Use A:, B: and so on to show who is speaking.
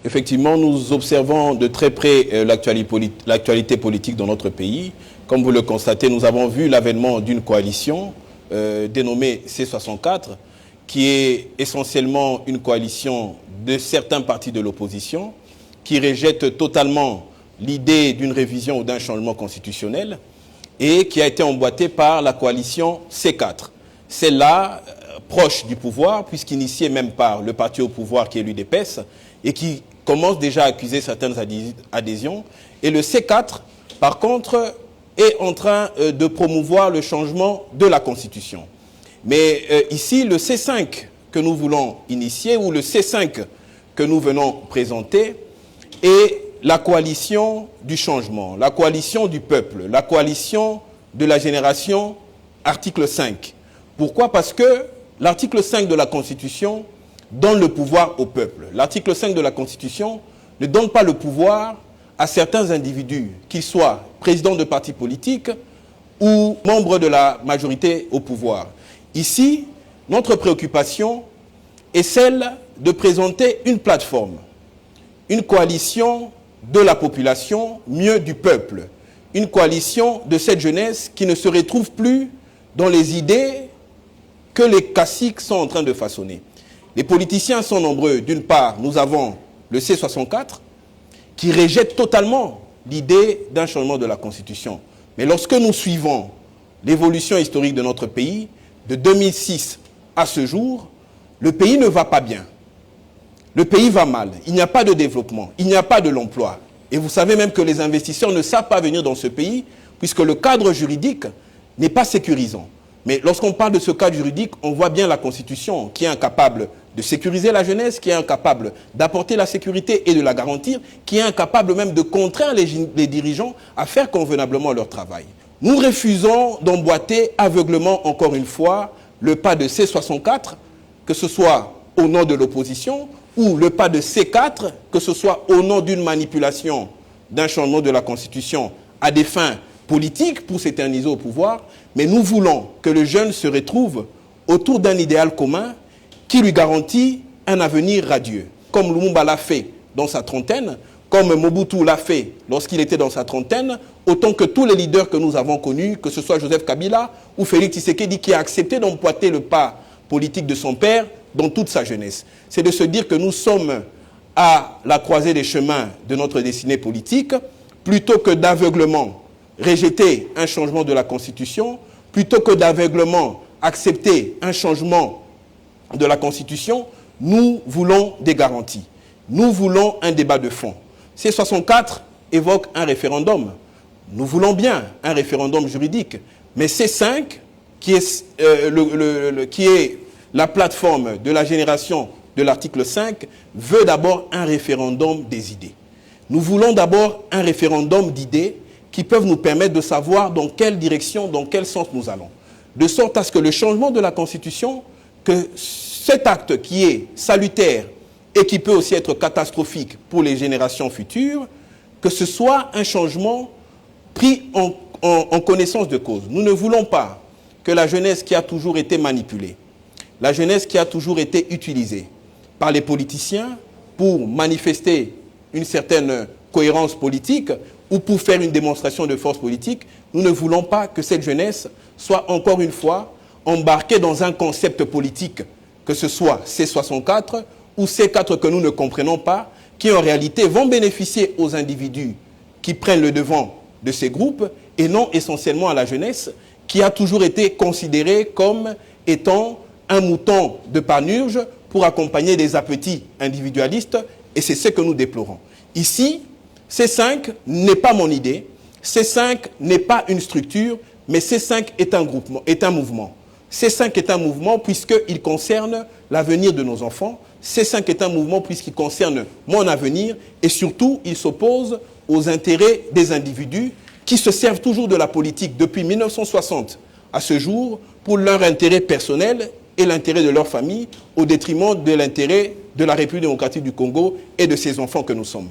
A: Effectivement, nous observons de très près l'actualité politique dans notre pays. Comme vous le constatez, nous avons vu l'avènement d'une coalition dénommée C64, qui est essentiellement une coalition de certains partis de l'opposition, qui rejette totalement l'idée d'une révision ou d'un changement constitutionnel et qui a été emboîtée par la coalition C4. Celle-là, proche du pouvoir, puisqu'initiée même par le parti au pouvoir qui est l'UDPS, et qui commence déjà à accuser certaines adhésions. Et le C4, par contre, est en train de promouvoir le changement de la Constitution. Mais ici, le C5 que nous voulons initier, ou le C5 que nous venons présenter, est la coalition du changement, la coalition du peuple, la coalition de la génération, article 5. Pourquoi? Parce que l'article 5 de la Constitution donne le pouvoir au peuple. L'article 5 de la Constitution ne donne pas le pouvoir à certains individus, qu'ils soient présidents de partis politiques ou membres de la majorité au pouvoir. Ici, notre préoccupation est celle de présenter une plateforme, une coalition de la population, mieux du peuple, une coalition de cette jeunesse qui ne se retrouve plus dans les idées que les caciques sont en train de façonner. Les politiciens sont nombreux. D'une part, nous avons le C64 qui rejette totalement l'idée d'un changement de la Constitution. Mais lorsque nous suivons l'évolution historique de notre pays, de 2006 à ce jour, le pays ne va pas bien. Le pays va mal. Il n'y a pas de développement. Il n'y a pas de l'emploi. Et vous savez même que les investisseurs ne savent pas venir dans ce pays puisque le cadre juridique n'est pas sécurisant. Mais lorsqu'on parle de ce cadre juridique, on voit bien la Constitution qui est incapable de sécuriser la jeunesse, qui est incapable d'apporter la sécurité et de la garantir, qui est incapable même de contraindre les dirigeants à faire convenablement leur travail. Nous refusons d'emboîter aveuglement, encore une fois, le pas de C64, que ce soit au nom de l'opposition, ou le pas de C4, que ce soit au nom d'une manipulation d'un changement de la Constitution à des fins politiques pour s'éterniser au pouvoir, mais nous voulons que le jeune se retrouve autour d'un idéal commun qui lui garantit un avenir radieux. Comme Lumumba l'a fait dans sa trentaine, comme Mobutu l'a fait lorsqu'il était dans sa trentaine, autant que tous les leaders que nous avons connus, que ce soit Joseph Kabila ou Félix Tshisekedi, qui a accepté d'emboîter le pas politique de son père dans toute sa jeunesse. C'est de se dire que nous sommes à la croisée des chemins de notre destinée politique, plutôt que d'aveuglement rejeter un changement de la Constitution, plutôt que d'aveuglement accepter un changement de la Constitution, nous voulons des garanties. Nous voulons un débat de fond. C64 évoque un référendum. Nous voulons bien un référendum juridique. Mais C5, qui est la plateforme de la génération de l'article 5, veut d'abord un référendum des idées. Nous voulons d'abord un référendum d'idées qui peuvent nous permettre de savoir dans quelle direction, dans quel sens nous allons. De sorte à ce que le changement de la Constitution, que cet acte qui est salutaire et qui peut aussi être catastrophique pour les générations futures, que ce soit un changement pris en connaissance de cause. Nous ne voulons pas que la jeunesse qui a toujours été manipulée, la jeunesse qui a toujours été utilisée par les politiciens pour manifester une certaine cohérence politique ou pour faire une démonstration de force politique, nous ne voulons pas que cette jeunesse soit encore une fois embarquée dans un concept politique, que ce soit C64 ou C4 que nous ne comprenons pas, qui en réalité vont bénéficier aux individus qui prennent le devant de ces groupes et non essentiellement à la jeunesse qui a toujours été considérée comme étant un mouton de panurge pour accompagner des appétits individualistes, et c'est ce que nous déplorons. Ici, C5 n'est pas mon idée, C5 n'est pas une structure, mais C5 est un groupement, est un mouvement. C5 est un mouvement puisqu'il concerne l'avenir de nos enfants. C5 est un mouvement puisqu'il concerne mon avenir et surtout, il s'oppose aux intérêts des individus qui se servent toujours de la politique depuis 1960 à ce jour pour leur intérêt personnel et l'intérêt de leur famille au détriment de l'intérêt de la République démocratique du Congo et de ses enfants que nous sommes.